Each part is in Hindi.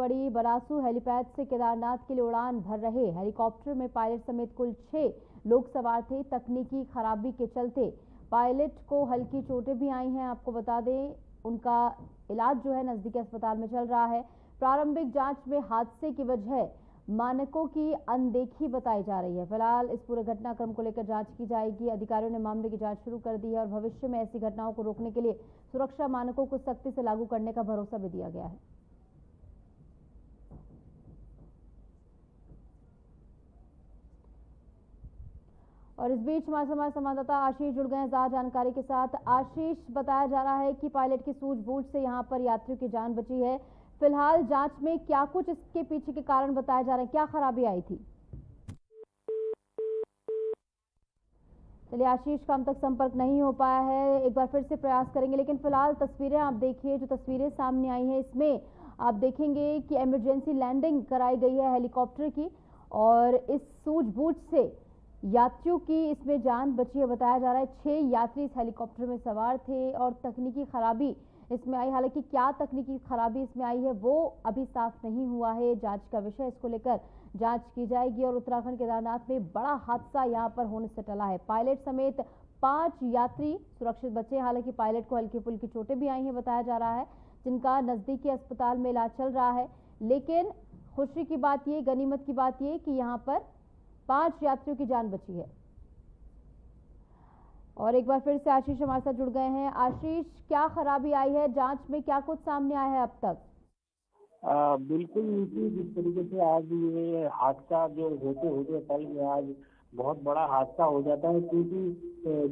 पड़ी। बरासू हेलीपैड से केदारनाथ के लिए उड़ान भर रहे हेलीकॉप्टर में पायलट समेत कुल 6 लोग सवार थे। तकनीकी खराबी के चलते पायलट को हल्की चोटें भी आई हैं। आपको बता दें, उनका इलाज जो है नजदीकी अस्पताल में चल रहा है। प्रारंभिक जांच में हादसे की वजह मानकों की अनदेखी बताई जा रही है। फिलहाल इस पूरे घटनाक्रम को लेकर जांच की जाएगी। अधिकारियों ने मामले की जांच शुरू कर दी है और भविष्य में ऐसी घटनाओं को रोकने के लिए सुरक्षा मानकों को सख्ती से लागू करने का भरोसा भी दिया गया है। और इस बीच हमारे संवाददाता आशीष जुड़ गए हैं ज्यादा जानकारी के साथ। आशीष, बताया जा रहा है कि पायलट की सूझबूझ से यहां पर यात्रियों की जान बची है। फिलहाल जांच में क्या कुछ इसके पीछे के कारण बताए जा रहे हैं, क्या खराबी आई थी? चलिए, आशीष का हम तक संपर्क नहीं हो पाया है, एक बार फिर से प्रयास करेंगे। लेकिन फिलहाल तस्वीरें आप देखिए, जो तस्वीरें सामने आई हैं इसमें आप देखेंगे कि इमरजेंसी लैंडिंग कराई गई है हेलीकॉप्टर की और इस सूझबूझ से यात्रियों की इसमें जान बची है। बताया जा रहा है 6 यात्री इस हेलीकॉप्टर में सवार थे और तकनीकी खराबी इसमें आई। हालांकि क्या तकनीकी खराबी इसमें आई है वो अभी साफ नहीं हुआ है, जांच का विषय। इसको लेकर जांच की जाएगी। और उत्तराखंड केदारनाथ में बड़ा हादसा यहां पर होने से टला है। पायलट समेत 5 यात्री सुरक्षित बचे। हालांकि पायलट को हल्की फुल्की चोटें भी आई हैं, बताया जा रहा है, जिनका नजदीकी अस्पताल में इलाज चल रहा है। लेकिन खुशी की बात ये, गनीमत की बात ये कि यहाँ पर 5 यात्रियों की जान बची है। और एक बार फिर से आशीष हमारे साथ जुड़ गए हैं। आशीष, क्या खराबी आई है, जांच में क्या कुछ सामने आया है अब तक? बिल्कुल जिस तरीके से आज ये हादसा जो होते होते कल में आज बहुत बड़ा हादसा हो जाता है, क्योंकि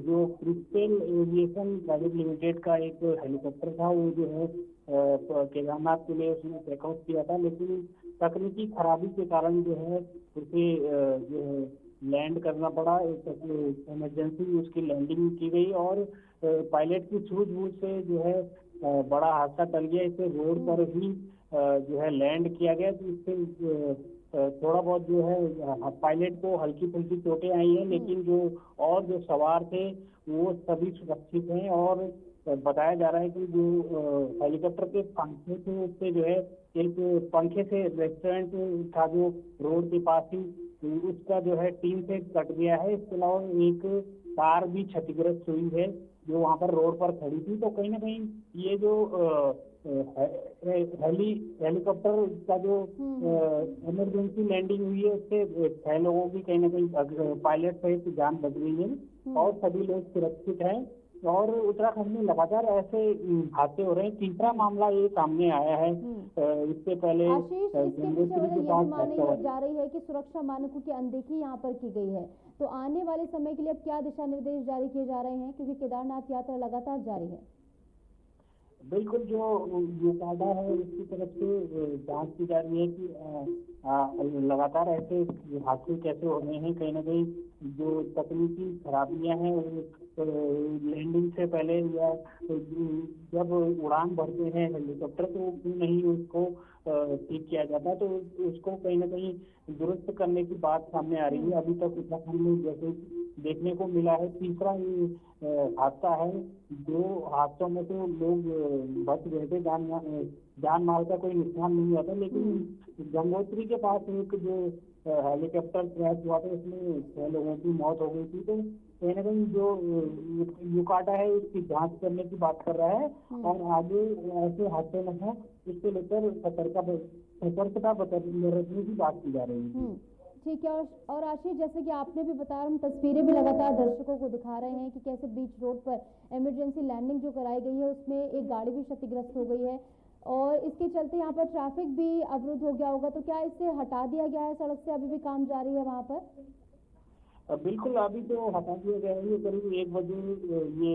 जो क्रिस्टल एविएशन प्राइवेट लिमिटेड का एक हेलीकॉप्टर था, वो जो है केदारनाथ के लिए उसने टेकऑफ किया था, लेकिन तकनीकी खराबी के कारण जो है उसे जो है लैंड करना पड़ा। एक इमरजेंसी उसकी लैंडिंग की गई और पायलट की सूझबूझ से जो है बड़ा हादसा टल गया। इसे रोड पर ही जो है लैंड किया गया, तो इससे थोड़ा बहुत जो है पायलट को हल्की फुल्की चोटें आई हैं, लेकिन जो सवार थे वो सभी सुरक्षित हैं। और बताया जा रहा है कि जो हेलीकॉप्टर के पंखे थे उससे जो है एक पंखे से रेस्टोरेंट था जो रोड के पास ही, उसका जो है टीन से कट गया है। इसके अलावा एक कार भी क्षतिग्रस्त हुई है जो वहां पर रोड पर खड़ी थी। तो कहीं ना कहीं ये जो हेलीकॉप्टर का जो इमरजेंसी लैंडिंग हुई है उससे 6 लोगों की कहीं ना कहीं पायलट सहित जान बच गई है और सभी लोग सुरक्षित हैं। और उत्तराखंड में लगातार ऐसे हादसे हो रहे हैं। तीसरा मामला ये सामने आया है। इससे पहले गंगोत्री के पास मानी जा रही है कि सुरक्षा मानकों की अनदेखी यहाँ पर की गई है। तो आने वाले समय के लिए अब क्या दिशा निर्देश जारी किए जा रहे हैं, क्योंकि केदारनाथ यात्रा लगातार जारी है? बिल्कुल, जो यूकाडा है उसकी तरफ से जांच की जा रही है कि लगातार ऐसे हादसे कैसे हो रहे हैं। कहीं ना कहीं जो तकनीकी खराबियां हैं लैंडिंग से पहले या जब उड़ान भरते हैं हेलीकॉप्टर तो क्यों नहीं उसको ठीक किया जाता, तो उसको कहीं ना कहीं दुरुस्त करने की बात सामने आ रही है। अभी तक उत्तराखंड में जैसे देखने को मिला है तीसरा ये हादसा है। जो हादसों में तो लोग बच गए थे, जान माल का कोई नुकसान नहीं हुआ था, लेकिन गंगोत्री के पास एक जो हेलीकॉप्टर क्रैश हुआ था उसमें 6 लोगों की मौत हो गई थी। तो कहीं ना कहीं जो यूकाडा है उसकी जांच करने की बात कर रहा है और आगे ऐसे हादसे न हो इसको लेकर सतर्कता बरतने की बात की जा रही है। ठीक है। और आशीष, जैसे कि आपने भी बताया, हम तस्वीरें भी लगातार दर्शकों को दिखा रहे हैं कि कैसे बीच रोड पर इमरजेंसी लैंडिंग जो कराई गई है उसमें एक गाड़ी भी क्षतिग्रस्त हो गई है और इसके चलते यहाँ पर ट्रैफिक भी अवरुद्ध हो गया होगा। तो क्या इसे हटा दिया गया है सड़क से, अभी भी काम जारी है वहाँ पर? बिल्कुल, अभी तो हटा दिया गया है। ये करीब 1 बजे ये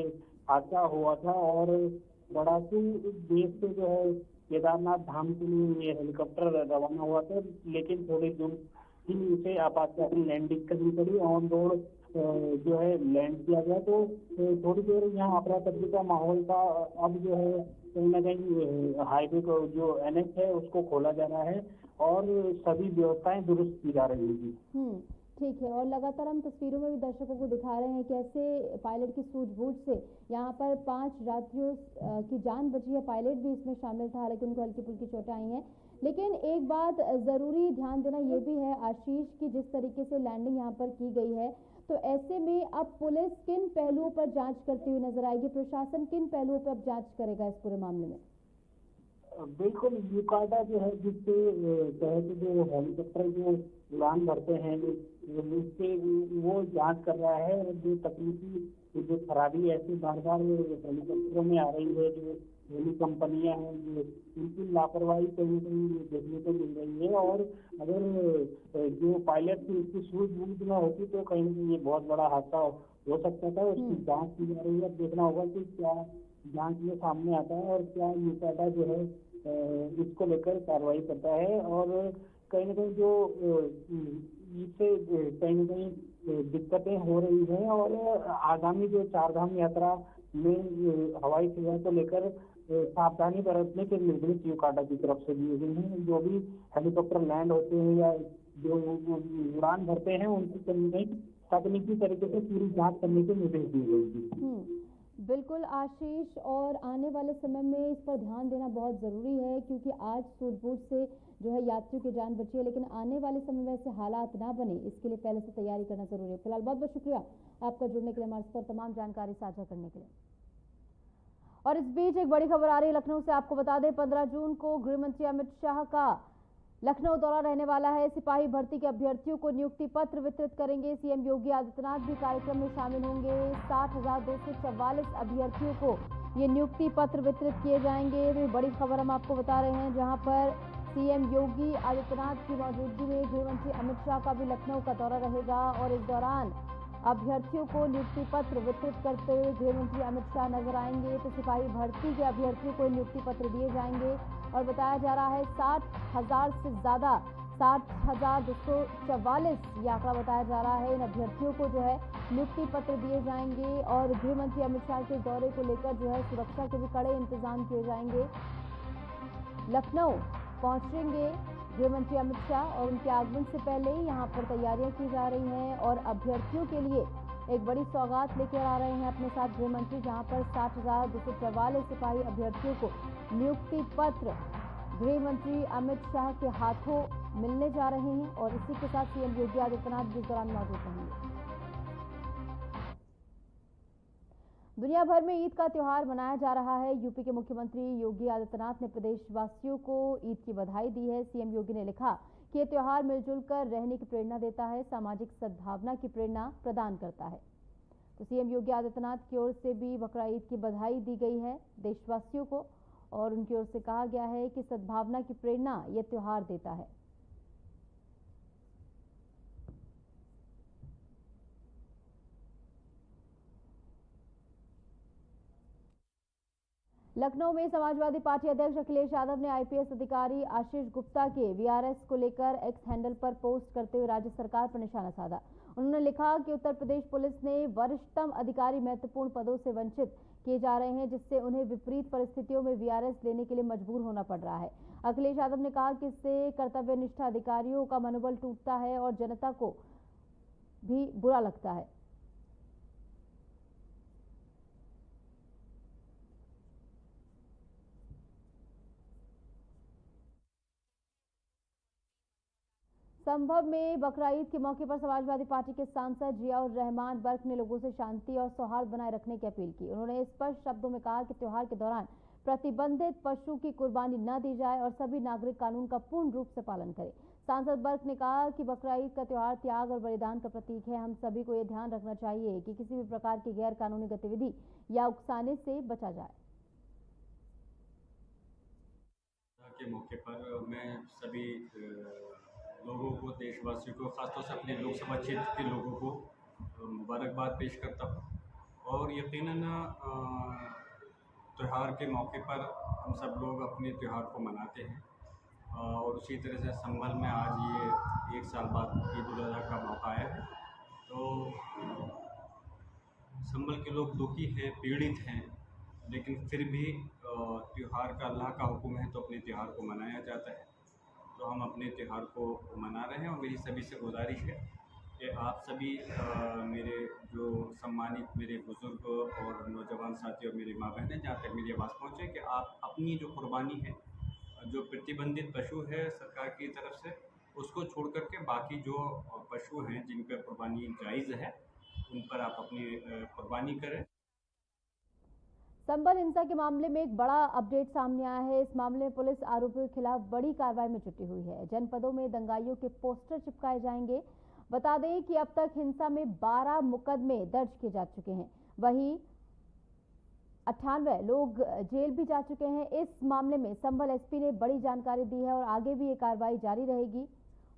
हादसा हुआ था और बड़ासू देश से जो है केदारनाथ धाम के लिए ये हेलीकॉप्टर रवाना हुआ था, लेकिन थोड़ी दूर ही उसे आपातकालीन लैंडिंग करनी पड़ी। ऑन रोड जो है लैंड किया गया, तो थोड़ी देर यहाँ अफरा तफरी का माहौल था। अब जो है कहीं ना कहीं हाईवे को जो NH है उसको खोला जा रहा है और सभी व्यवस्थाएं दुरुस्त की जा रही है। ठीक है। और लगातार हम तस्वीरों में भी दर्शकों को दिखा रहे हैं कैसे पायलट की सूझबूझ से यहाँ पर 5 यात्रियों की जान बची है। पायलट भी इसमें शामिल था, हालांकि उनको हल्की फुल्की चोटें आई हैं, लेकिन एक बात ज़रूरी ध्यान देना ये भी है आशीष कि जिस तरीके से लैंडिंग यहाँ पर की गई है, तो ऐसे में अब पुलिस किन पहलुओं पर जांच करती हुई नजर आएगी, प्रशासन किन पहलुओं पर अब जांच करेगा इस पूरे मामले में? बिल्कुल यूकाटा जो है जिससे तहत जो हेलीकॉप्टर जो उड़ान भरते हैं उससे वो जांच कर रहा है। और जो तकनीकी जो खराबी ऐसी बार बार हेलीकॉप्टरों में आ रही है, जो हेली कंपनियां हैं जो उनकी लापरवाही कहीं कहीं देखने को मिल रही है। और अगर जो पायलट थी उसकी सूझबूझ न होती तो कहीं ना कहीं ये बहुत बड़ा हादसा हो सकता था। उसकी जांच की जा रही है। देखना होगा कि क्या जांच में सामने आता है और क्या यूकाटा जो है इसको लेकर कार्रवाई करता है। और कहीं ना कहीं जो इससे कहीं ना कहीं दिक्कतें हो रही हैं। और आगामी जो चारधाम यात्रा में हवाई सेवा को लेकर सावधानी बरतने के निर्देश यूकाटा की तरफ से दिए गए हैं। जो भी हेलीकॉप्टर लैंड होते हैं या जो उड़ान भरते हैं उनकी कहीं ना कहीं तकनीकी तरीके से पूरी जांच करने के निर्देश दिए गए। बिल्कुल आशीष, और आने वाले समय में इस पर ध्यान देना बहुत ज़रूरी है क्योंकि आज सूझबूझ से जो है यात्रियों की जान बची है, लेकिन आने वाले समय में ऐसे हालात ना बने इसके लिए पहले से तैयारी करना जरूरी है। फिलहाल बहुत बहुत शुक्रिया आपका जुड़ने के लिए, हमारे साथ तमाम जानकारी साझा करने के लिए। और इस बीच एक बड़ी खबर आ रही है लखनऊ से। आपको बता दें 15 जून को गृह मंत्री अमित शाह का लखनऊ दौरा रहने वाला है। सिपाही भर्ती के अभ्यर्थियों को नियुक्ति पत्र वितरित करेंगे। सीएम योगी आदित्यनाथ भी कार्यक्रम में शामिल होंगे। 60,244 अभ्यर्थियों को ये नियुक्ति पत्र वितरित किए जाएंगे। तो बड़ी खबर हम आपको बता रहे हैं, जहां पर सीएम योगी आदित्यनाथ की मौजूदगी में गृह मंत्री अमित शाह का भी लखनऊ का दौरा रहेगा। और इस दौरान अभ्यर्थियों को नियुक्ति पत्र वितरित करते हुए गृह मंत्री अमित शाह नजर आएंगे। तो सिपाही भर्ती के अभ्यर्थियों को नियुक्ति पत्र दिए जाएंगे और बताया जा रहा है 60,000 से ज्यादा 60,244 ये आंकड़ा बताया जा रहा है। इन अभ्यर्थियों को जो है नियुक्ति पत्र दिए जाएंगे। और गृह मंत्री अमित शाह के दौरे को लेकर जो है सुरक्षा के भी कड़े इंतजाम किए जाएंगे। लखनऊ पहुंचेंगे गृह मंत्री अमित शाह और उनके आगमन से पहले ही यहाँ पर तैयारियां की जा रही हैं। और अभ्यर्थियों के लिए एक बड़ी सौगात लेकर आ रहे हैं अपने साथ गृह मंत्री, जहाँ पर 60,244 सिपाही अभ्यर्थियों को नियुक्ति पत्र गृह मंत्री अमित शाह के हाथों मिलने जा रहे हैं। और इसी के साथ सीएम योगी आदित्यनाथ भी इस दौरान मौजूद रहेंगे। दुनिया भर में ईद का त्योहार मनाया जा रहा है। यूपी के मुख्यमंत्री योगी आदित्यनाथ ने प्रदेशवासियों को ईद की बधाई दी है। सीएम योगी ने लिखा कि ये त्योहार मिलजुल कर रहने की प्रेरणा देता है, सामाजिक सद्भावना की प्रेरणा प्रदान करता है। तो सीएम योगी आदित्यनाथ की ओर से भी बकरा ईद की बधाई दी गई है देशवासियों को। और उनकी ओर से कहा गया है कि सद्भावना की प्रेरणा यह त्योहार देता है। लखनऊ में समाजवादी पार्टी अध्यक्ष अखिलेश यादव ने आईपीएस अधिकारी आशीष गुप्ता के वीआरएस को लेकर एक्स हैंडल पर पोस्ट करते हुए राज्य सरकार पर निशाना साधा। उन्होंने लिखा कि उत्तर प्रदेश पुलिस ने वरिष्ठतम अधिकारी महत्वपूर्ण पदों से वंचित किए जा रहे हैं, जिससे उन्हें विपरीत परिस्थितियों में वीआरएस लेने के लिए मजबूर होना पड़ रहा है। अखिलेश यादव ने कहा कि इससे कर्तव्यनिष्ठ अधिकारियों का मनोबल टूटता है और जनता को भी बुरा लगता है। संभव में बकरा ईद के मौके पर समाजवादी पार्टी के सांसद जियाउर रहमान बर्क ने लोगों से शांति और सौहार्द बनाए रखने की अपील की। उन्होंने स्पष्ट शब्दों में कहा कि त्योहार के दौरान प्रतिबंधित पशु की कुर्बानी न दी जाए और सभी नागरिक कानून का पूर्ण रूप से पालन करें। सांसद बर्क ने कहा कि बकरा ईद का त्योहार त्याग और बलिदान का प्रतीक है। हम सभी को यह ध्यान रखना चाहिए कि किसी भी प्रकार की गैर कानूनी गतिविधि या उकसाने से बचा जाए। के मौके पर मैं सभी लोगों को, देशवासियों को, खासतौर से अपने लोकसभा क्षेत्र के लोगों को मुबारकबाद पेश करता हूँ। और यकीनन त्यौहार के मौके पर हम सब लोग अपने त्यौहार को मनाते हैं। और उसी तरह से संभल में आज ये 1 साल बाद ईद उल अज़हा का मौका आया है। तो संभल के लोग दुखी हैं, पीड़ित हैं, लेकिन फिर भी त्यौहार का अल्लाह का हुक्म है तो अपने त्यौहार को मनाया जाता है। तो हम अपने त्यौहार को मना रहे हैं। और मेरी सभी से गुजारिश है कि आप सभी मेरे जो सम्मानित मेरे बुज़ुर्ग और नौजवान साथी और मेरी माँ बहनें, जहाँ तक मेरी आवाज़ पहुँचे, कि आप अपनी जो कुर्बानी है जो प्रतिबंधित पशु है सरकार की तरफ से, उसको छोड़ करके बाकी जो पशु हैं जिन पर कुर्बानी जायज़ है, उन पर आप अपनी कुर्बानी करें। संभल हिंसा के मामले में एक बड़ा अपडेट सामने आया है। इस मामले में पुलिस आरोपियों के खिलाफ बड़ी कार्रवाई में जुटी हुई है। जनपदों में दंगाइयों के पोस्टर चिपकाए जाएंगे। बता दें कि अब तक हिंसा में 12 मुकदमे दर्ज किए जा चुके हैं। वहीं 98 लोग जेल भी जा चुके हैं। इस मामले में संभल एसपी ने बड़ी जानकारी दी है और आगे भी ये कार्रवाई जारी रहेगी।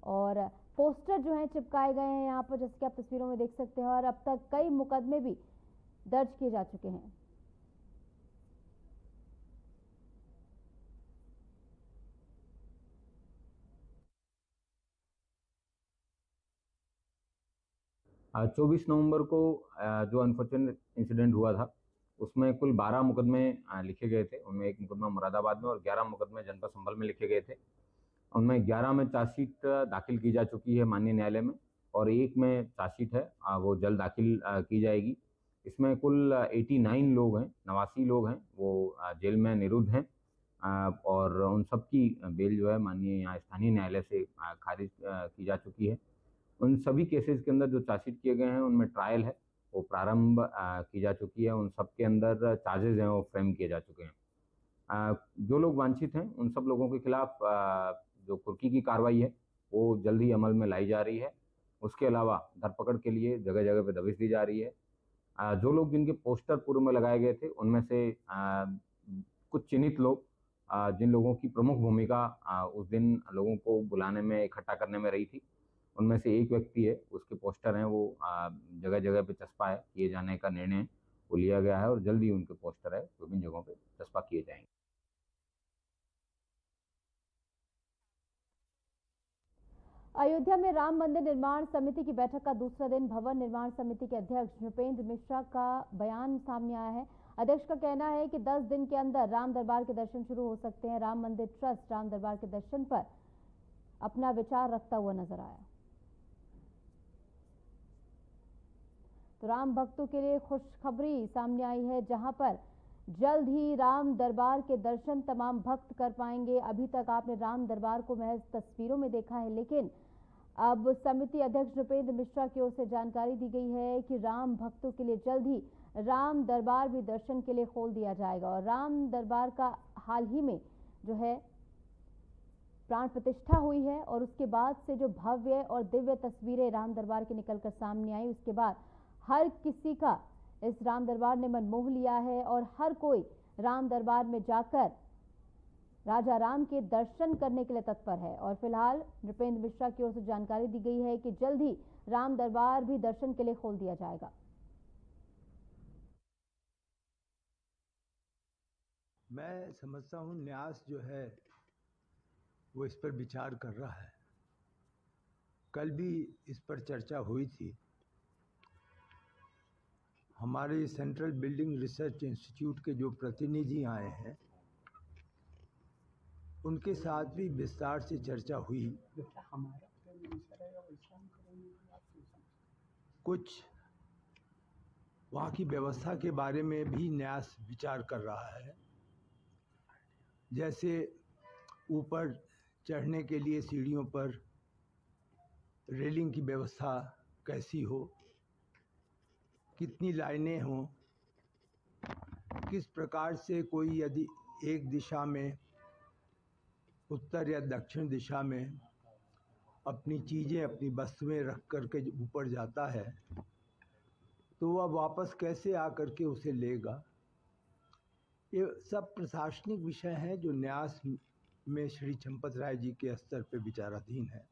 और पोस्टर जो हैं चिपकाए गए हैं यहाँ पर, जैसे कि आप तस्वीरों में देख सकते हैं। और अब तक कई मुकदमे भी दर्ज किए जा चुके हैं। आज 24 नवंबर को जो अनफॉर्चुनेट इंसिडेंट हुआ था, उसमें कुल 12 मुकदमे लिखे गए थे। उनमें एक मुकदमा मुरादाबाद में और 11 मुकदमे जनपद संभल में लिखे गए थे। उनमें 11 में चार्जशीट दाखिल की जा चुकी है माननीय न्यायालय में, और एक में चार्जशीट है वो जल्द दाखिल की जाएगी। इसमें कुल 89 लोग हैं, 89 लोग हैं, वो जेल में निरुद्ध हैं, और उन सब की बेल जो है माननीय यहाँ स्थानीय न्यायालय से खारिज की जा चुकी है। उन सभी केसेस के अंदर जो चार्जशीट किए गए हैं उनमें ट्रायल है वो प्रारंभ की जा चुकी है। उन सब के अंदर चार्जेस हैं वो फ्रेम किए जा चुके हैं। जो लोग वांछित हैं उन सब लोगों के खिलाफ जो कुर्की की कार्रवाई है वो जल्द ही अमल में लाई जा रही है। उसके अलावा धरपकड़ के लिए जगह जगह पे दबिश दी जा रही है। जो लोग जिनके पोस्टर पूर्व में लगाए गए थे उनमें से कुछ चिन्हित लोग, जिन लोगों की प्रमुख भूमिका उस दिन लोगों को बुलाने में, इकट्ठा करने में रही थी, उनमें से एक व्यक्ति है, उसके पोस्टर हैं वो जगह जगह पे चस्पा है किए जाने का निर्णय वो लिया गया है, और जल्द ही उनके पोस्टर है विभिन्न जगहों पे चस्पा किए जाएंगे। अयोध्या में राम मंदिर निर्माण समिति की बैठक का दूसरा दिन भवन निर्माण समिति के अध्यक्ष नृपेंद्र मिश्रा का बयान सामने आया है। अध्यक्ष का कहना है कि 10 दिन के अंदर राम दरबार के दर्शन शुरू हो सकते हैं। राम मंदिर ट्रस्ट राम दरबार के दर्शन पर अपना विचार रखता हुआ नजर आया। तो राम भक्तों के लिए खुशखबरी सामने आई है, जहां पर जल्द ही राम दरबार के दर्शन तमाम भक्त कर पाएंगे। अभी तक आपने राम दरबार को महज तस्वीरों में देखा है, लेकिन अब समिति अध्यक्ष नृपेंद्र मिश्रा की ओर से जानकारी दी गई है कि राम भक्तों के लिए जल्द ही राम दरबार भी दर्शन के लिए खोल दिया जाएगा। और राम दरबार का हाल ही में जो है प्राण प्रतिष्ठा हुई है, और उसके बाद से जो भव्य और दिव्य तस्वीरें राम दरबार की निकलकर सामने आई, उसके बाद हर किसी का इस राम दरबार ने मन मोह लिया है और हर कोई राम दरबार में जाकर राजा राम के दर्शन करने के लिए तत्पर है। और फिलहाल नृपेंद्र मिश्रा की ओर से जानकारी दी गई है कि जल्द ही राम दरबार भी दर्शन के लिए खोल दिया जाएगा। मैं समझता हूं न्यास जो है वो इस पर विचार कर रहा है। कल भी इस पर चर्चा हुई थी। हमारे सेंट्रल बिल्डिंग रिसर्च इंस्टीट्यूट के जो प्रतिनिधि आए हैं उनके साथ भी विस्तार से चर्चा हुई। कुछ वहाँ की व्यवस्था के बारे में भी न्यास विचार कर रहा है, जैसे ऊपर चढ़ने के लिए सीढ़ियों पर रेलिंग की व्यवस्था कैसी हो, कितनी लाइनें हों, किस प्रकार से कोई यदि एक दिशा में उत्तर या दक्षिण दिशा में अपनी चीज़ें, अपनी वस्तुएं रख करके ऊपर जाता है तो वह वापस कैसे आकर के उसे लेगा। ये सब प्रशासनिक विषय हैं जो न्यास में श्री चंपत राय जी के स्तर पर विचाराधीन है।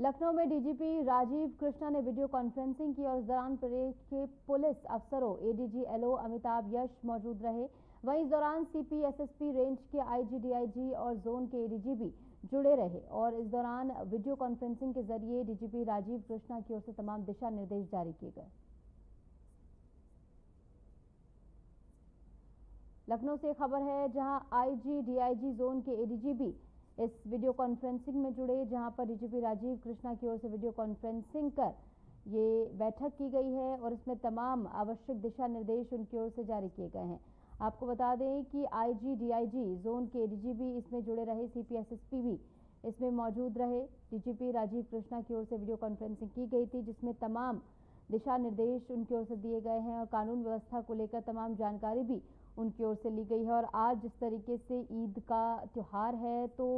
लखनऊ में डीजीपी राजीव कृष्णा ने वीडियो कॉन्फ्रेंसिंग की और इस दौरान प्रदेश के पुलिस अफसरों एडीजी एलओ अमिताभ यश मौजूद रहे। वहीं इस दौरान सीपी एसएसपी रेंज के आईजी डीआईजी और जोन के एडीजी भी जुड़े रहे। और इस दौरान वीडियो कॉन्फ्रेंसिंग के जरिए डीजीपी राजीव कृष्णा की ओर से तमाम दिशा निर्देश जारी किए गए। लखनऊ से खबर है, जहां आईजी डीआईजी जोन के एडीजी भी इस वीडियो कॉन्फ्रेंसिंग में जुड़े, जहां पर डीजीपी राजीव कृष्णा की ओर से वीडियो कॉन्फ्रेंसिंग कर ये बैठक की गई है और इसमें तमाम आवश्यक दिशा निर्देश उनकी ओर से जारी किए गए हैं। आपको बता दें कि आईजी, डीआईजी, जोन के डीजीपी इसमें जुड़े रहे, सीपी, एसएसपी भी इसमें मौजूद रहे। डीजीपी राजीव कृष्णा की ओर से वीडियो कॉन्फ्रेंसिंग की गई थी, जिसमें तमाम दिशा निर्देश उनकी ओर से दिए गए हैं और कानून व्यवस्था को लेकर तमाम जानकारी भी उनकी ओर से ली गई है। और आज जिस तरीके से ईद का त्यौहार है तो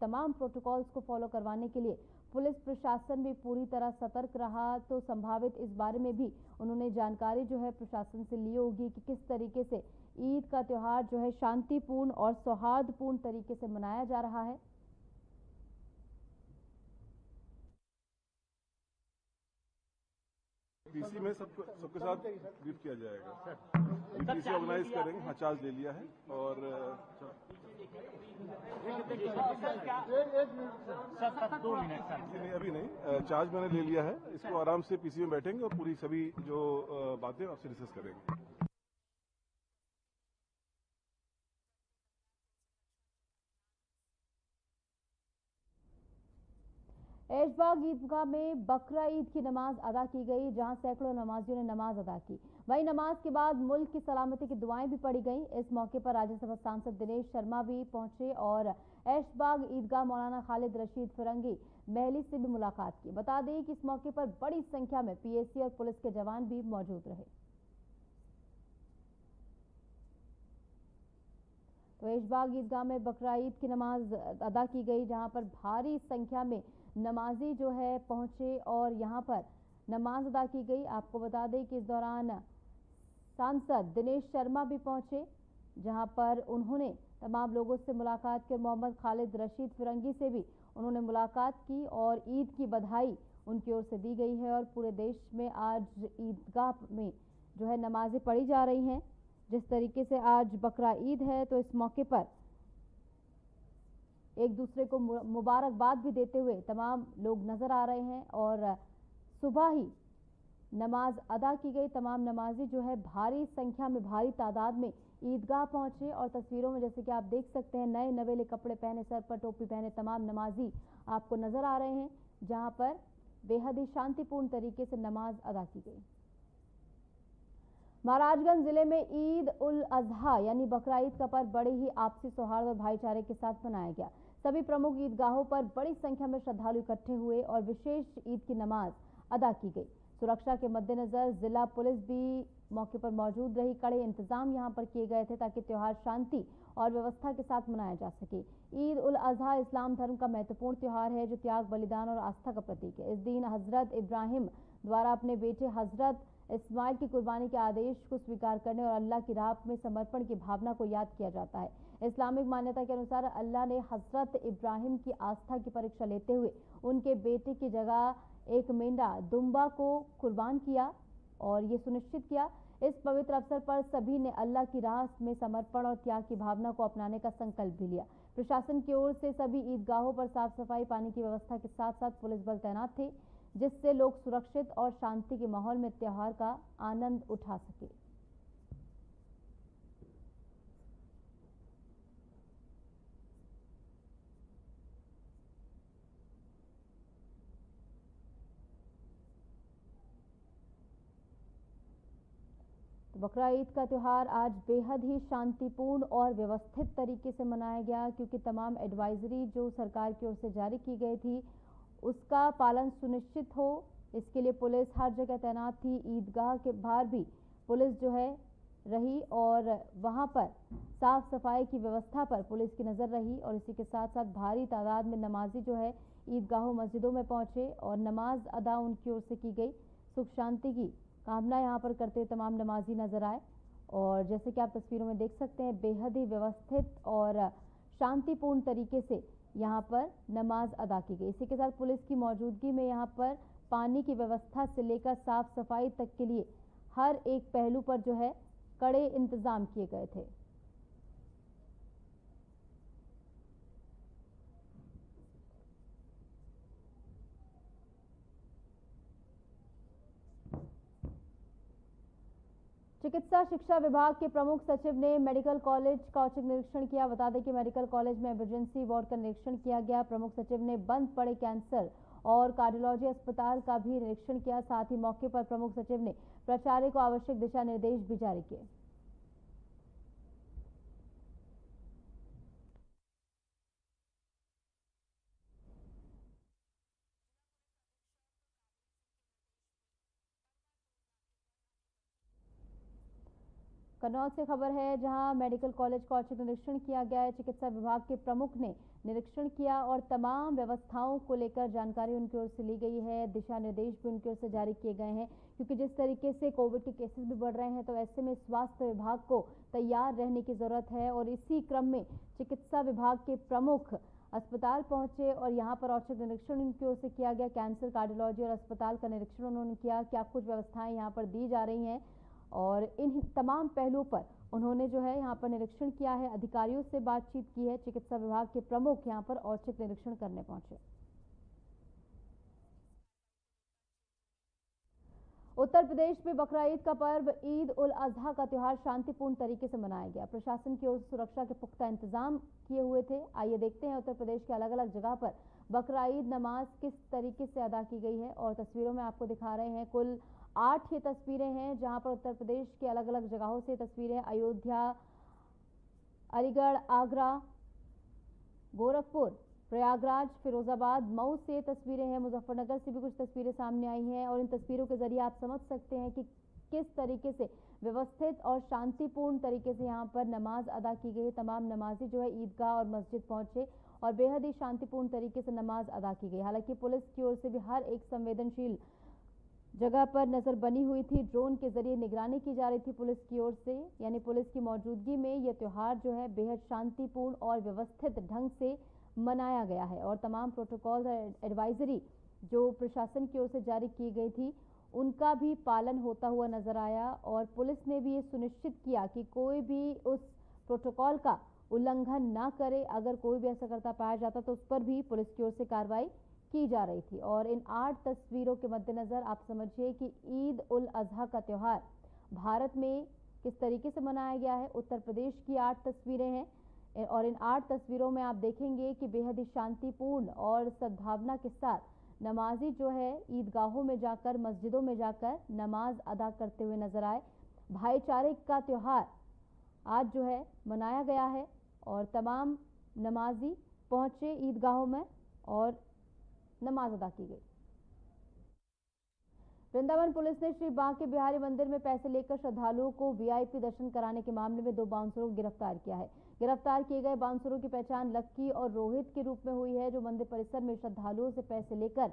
तमाम प्रोटोकॉल्स को फॉलो करवाने के लिए पुलिस प्रशासन भी पूरी तरह सतर्क रहा। तो संभावित इस बारे में भी उन्होंने जानकारी जो है प्रशासन से ली होगी कि किस तरीके से ईद का त्यौहार जो है शांतिपूर्ण और सौहार्दपूर्ण तरीके से मनाया जा रहा है। पीसी में सबके साथ ब्रीफ किया जाएगा। पीसी ऑर्गेनाइज करेंगे। हाँ, चार्ज ले लिया है और नहीं, अभी नहीं, चार्ज मैंने ले लिया है। इसको आराम से पीसी में बैठेंगे और पूरी सभी जो बातें आपसे डिस्कस करेंगे। ऐशबाग ईदगाह में बकरा ईद की नमाज अदा की गई, जहां सैकड़ों नमाजियों ने नमाज अदा की। वहीं नमाज के बाद मुल्क की सलामती की दुआएं भी पढ़ी गईं। इस मौके पर राज्यसभा सांसद दिनेश शर्मा भी पहुंचे और ऐशबाग ईदगाह मौलाना खालिद रशीद फिरंगी महली से भी मुलाकात की। बता दें कि इस मौके पर बड़ी संख्या में पीएसी और पुलिस के जवान भी मौजूद रहे। तो ऐशबाग ईदगाह में बकरा ईद की नमाज अदा की गई, जहां पर भारी संख्या में नमाजी जो है पहुंचे और यहां पर नमाज अदा की गई। आपको बता दें कि इस दौरान सांसद दिनेश शर्मा भी पहुंचे, जहां पर उन्होंने तमाम लोगों से मुलाकात की। मोहम्मद खालिद रशीद फिरंगी से भी उन्होंने मुलाकात की और ईद की बधाई उनकी ओर से दी गई है। और पूरे देश में आज ईदगाह में जो है नमाजें पढ़ी जा रही हैं। जिस तरीके से आज बकरा ईद है तो इस मौके पर एक दूसरे को मुबारकबाद भी देते हुए तमाम लोग नजर आ रहे हैं। और सुबह ही नमाज अदा की गई। तमाम नमाजी जो है भारी संख्या में, भारी तादाद में ईदगाह पहुंचे और तस्वीरों में जैसे कि आप देख सकते हैं नए नवेले कपड़े पहने, सर पर टोपी पहने तमाम नमाजी आपको नजर आ रहे हैं, जहां पर बेहद ही शांतिपूर्ण तरीके से नमाज अदा की गई। महाराजगंज जिले में ईद उल अजहा यानी बकरा ईद का पर्व बड़े ही आपसी सौहार्द और भाईचारे के साथ मनाया गया। सभी प्रमुख ईदगाहों पर बड़ी संख्या में श्रद्धालु इकट्ठे हुए और विशेष ईद की नमाज अदा की गई। सुरक्षा के मद्देनजर जिला पुलिस भी मौके पर मौजूद रही। कड़े इंतजाम यहां पर किए गए थे ताकि त्योहार शांति और व्यवस्था के साथ मनाया जा सके। ईद उल अजहा इस्लाम धर्म का महत्वपूर्ण त्योहार है जो त्याग, बलिदान और आस्था का प्रतीक है। इस दिन हजरत इब्राहिम द्वारा अपने बेटे हजरत इस्माइल की कुर्बानी के आदेश को स्वीकार करने और अल्लाह की राह में समर्पण की भावना को याद किया जाता है। इस्लामिक मान्यता के अनुसार अल्लाह ने हजरत इब्राहिम की आस्था की परीक्षा लेते हुए उनके बेटे की जगह एक मेंढा दुम्बा को कुर्बान किया और ये सुनिश्चित किया। इस पवित्र अवसर पर सभी ने अल्लाह की राह में समर्पण और त्याग की भावना को अपनाने का संकल्प भी लिया। प्रशासन की ओर से सभी ईदगाहों पर साफ सफाई, पानी की व्यवस्था के साथ साथ पुलिस बल तैनात थे, जिससे लोग सुरक्षित और शांति के माहौल में त्योहार का आनंद उठा सके। तो बकरा ईद का त्यौहार आज बेहद ही शांतिपूर्ण और व्यवस्थित तरीके से मनाया गया, क्योंकि तमाम एडवाइजरी जो सरकार की ओर से जारी की गई थी उसका पालन सुनिश्चित हो, इसके लिए पुलिस हर जगह तैनात थी। ईदगाह के बाहर भी पुलिस जो है रही और वहां पर साफ सफाई की व्यवस्था पर पुलिस की नज़र रही। और इसी के साथ साथ भारी तादाद में नमाजी जो है ईदगाहों, मस्जिदों में पहुंचे और नमाज अदा उनकी ओर से की गई। सुख शांति की कामना यहाँ पर करते तमाम नमाजी नजर आए और जैसे कि आप तस्वीरों में देख सकते हैं बेहद ही व्यवस्थित और शांतिपूर्ण तरीके से यहाँ पर नमाज अदा की गई। इसी के साथ पुलिस की मौजूदगी में यहाँ पर पानी की व्यवस्था से लेकर साफ सफाई तक के लिए हर एक पहलू पर जो है कड़े इंतजाम किए गए थे। चिकित्सा शिक्षा विभाग के प्रमुख सचिव ने मेडिकल कॉलेज का औचक निरीक्षण किया। बता दें कि मेडिकल कॉलेज में इमरजेंसी वार्ड का निरीक्षण किया गया। प्रमुख सचिव ने बंद पड़े कैंसर और कार्डियोलॉजी अस्पताल का भी निरीक्षण किया। साथ ही मौके पर प्रमुख सचिव ने प्राचार्य को आवश्यक दिशा निर्देश भी जारी किए। कन्नौज से खबर है, जहां मेडिकल कॉलेज का औचक निरीक्षण किया गया है। चिकित्सा विभाग के प्रमुख ने निरीक्षण किया और तमाम व्यवस्थाओं को लेकर जानकारी उनकी ओर से ली गई है। दिशा निर्देश भी उनकी ओर से जारी किए गए हैं, क्योंकि जिस तरीके से कोविड के केसेस भी बढ़ रहे हैं, तो ऐसे में स्वास्थ्य विभाग को तैयार रहने की जरूरत है। और इसी क्रम में चिकित्सा विभाग के प्रमुख अस्पताल पहुंचे और यहाँ पर औचक निरीक्षण उनकी ओर से किया गया। कैंसर, कार्डियोलॉजी और अस्पताल का निरीक्षण उन्होंने किया, क्या कुछ व्यवस्थाएं यहाँ पर दी जा रही हैं, और इन तमाम पहलुओं पर उन्होंने जो है यहाँ पर निरीक्षण किया है। अधिकारियों से बातचीत की है। चिकित्सा विभाग के प्रमुख यहाँ पर औचक निरीक्षण करने पहुंचे। उत्तर प्रदेश में बकरा ईद का पर्व ईद उल अजहा का त्योहार शांतिपूर्ण तरीके से मनाया गया। प्रशासन की ओर से सुरक्षा के पुख्ता इंतजाम किए हुए थे। आइए देखते हैं उत्तर प्रदेश के अलग अलग जगह पर बकरा ईद नमाज किस तरीके से अदा की गई है, और तस्वीरों में आपको दिखा रहे हैं। कुल 8 ये तस्वीरें हैं, जहां पर उत्तर प्रदेश के अलग अलग जगहों से तस्वीरें, अयोध्या, अलीगढ़, आगरा, गोरखपुर, प्रयागराज, फिरोजाबाद, मऊ से तस्वीरें हैं। मुजफ्फरनगर से भी कुछ तस्वीरें सामने आई हैं, और इन तस्वीरों के जरिए आप समझ सकते हैं कि किस तरीके से व्यवस्थित और शांतिपूर्ण तरीके से यहाँ पर नमाज अदा की गई। तमाम नमाजी जो है ईदगाह और मस्जिद पहुंचे और बेहद ही शांतिपूर्ण तरीके से नमाज अदा की गई। हालांकि पुलिस की ओर से भी हर एक संवेदनशील जगह पर नजर बनी हुई थी। ड्रोन के जरिए निगरानी की जा रही थी पुलिस की ओर से, यानी पुलिस की मौजूदगी में यह त्योहार जो है बेहद शांतिपूर्ण और व्यवस्थित ढंग से मनाया गया है। और तमाम प्रोटोकॉल एडवाइजरी जो प्रशासन की ओर से जारी की गई थी, उनका भी पालन होता हुआ नजर आया। और पुलिस ने भी ये सुनिश्चित किया कि कोई भी उस प्रोटोकॉल का उल्लंघन ना करे। अगर कोई भी ऐसा करता पाया जाता तो उस पर भी पुलिस की ओर से कार्रवाई की जा रही थी। और इन 8 तस्वीरों के मद्देनजर आप समझिए कि ईद उल अजहा का त्योहार भारत में किस तरीके से मनाया गया है। उत्तर प्रदेश की 8 तस्वीरें हैं, और इन 8 तस्वीरों में आप देखेंगे कि बेहद ही शांतिपूर्ण और सद्भावना के साथ नमाजी जो है ईदगाहों में जाकर, मस्जिदों में जाकर नमाज अदा करते हुए नजर आए। भाईचारे का त्योहार आज जो है मनाया गया है, और तमाम नमाजी पहुंचे ईदगाहों में और नमाज अदा की गई। वृंदावन पुलिस ने श्री बांके बिहारी मंदिर में पैसे लेकर श्रद्धालुओं को वीआईपी दर्शन कराने के मामले में 2 बाउंसरों को गिरफ्तार किया है। गिरफ्तार किए गए बाउंसरों की पहचान लक्की और रोहित के रूप में हुई है, जो मंदिर परिसर में श्रद्धालुओं से पैसे लेकर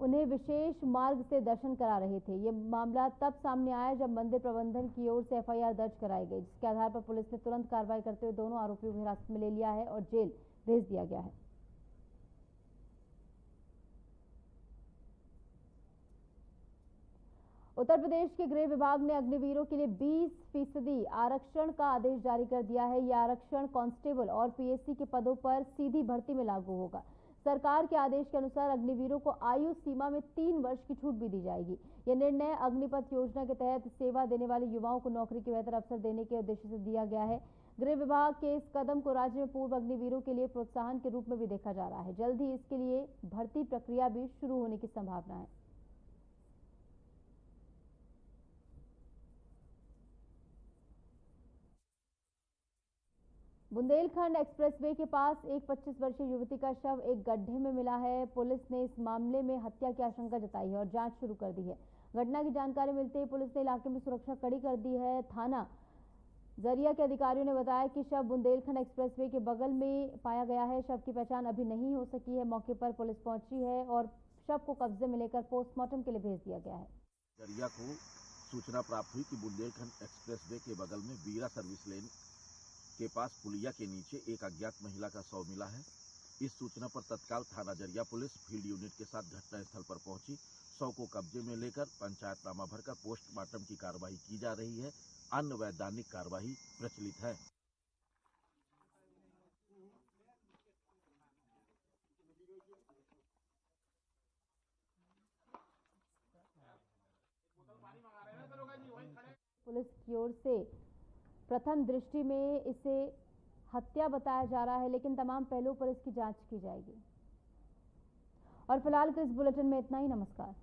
उन्हें विशेष मार्ग से दर्शन करा रहे थे। ये मामला तब सामने आया जब मंदिर प्रबंधन की ओर से एफआईआर दर्ज कराई गई, जिसके आधार पर पुलिस ने तुरंत कार्रवाई करते हुए दोनों आरोपियों को हिरासत में ले लिया है और जेल भेज दिया गया है। उत्तर प्रदेश के गृह विभाग ने अग्निवीरों के लिए 20% आरक्षण का आदेश जारी कर दिया है। यह आरक्षण कांस्टेबल और पीएससी के पदों पर सीधी भर्ती में लागू होगा। सरकार के आदेश के अनुसार अग्निवीरों को आयु सीमा में 3 वर्ष की छूट भी दी जाएगी। यह निर्णय अग्निपथ योजना के तहत सेवा देने वाले युवाओं को नौकरी के बेहतर अवसर देने के उद्देश्य से दिया गया है। गृह विभाग के इस कदम को राज्य में पूर्व अग्निवीरों के लिए प्रोत्साहन के रूप में भी देखा जा रहा है। जल्द ही इसके लिए भर्ती प्रक्रिया भी शुरू होने की संभावना है। बुंदेलखंड एक्सप्रेसवे के पास एक 25 वर्षीय युवती का शव एक गड्ढे में मिला है। पुलिस ने इस मामले में हत्या की आशंका जताई है और जांच शुरू कर दी है। घटना की जानकारी मिलते ही पुलिस ने इलाके में सुरक्षा कड़ी कर दी है। थाना जरिया के अधिकारियों ने बताया कि शव बुंदेलखंड एक्सप्रेसवे के बगल में पाया गया है। शव की पहचान अभी नहीं हो सकी है। मौके पर पुलिस पहुंची है और शव को कब्जे में लेकर पोस्टमार्टम के लिए भेज दिया गया है। जरिया को सूचना प्राप्त हुई कि बुंदेलखंड एक्सप्रेसवे के बगल में वीरा सर्विस लेन के पास पुलिया के नीचे एक अज्ञात महिला का शव मिला है। इस सूचना पर तत्काल थाना जरिया पुलिस फील्ड यूनिट के साथ घटनास्थल पर पहुंची। शव को कब्जे में लेकर पंचायतनामा भरकर पोस्टमार्टम की कार्रवाई की जा रही है। अन्य वैधानिक कार्रवाई प्रचलित है। पुलिस की ओर से प्रथम दृष्टि में इसे हत्या बताया जा रहा है, लेकिन तमाम पहलुओं पर इसकी जांच की जाएगी। और फिलहाल के इस बुलेटिन में इतना ही। नमस्कार।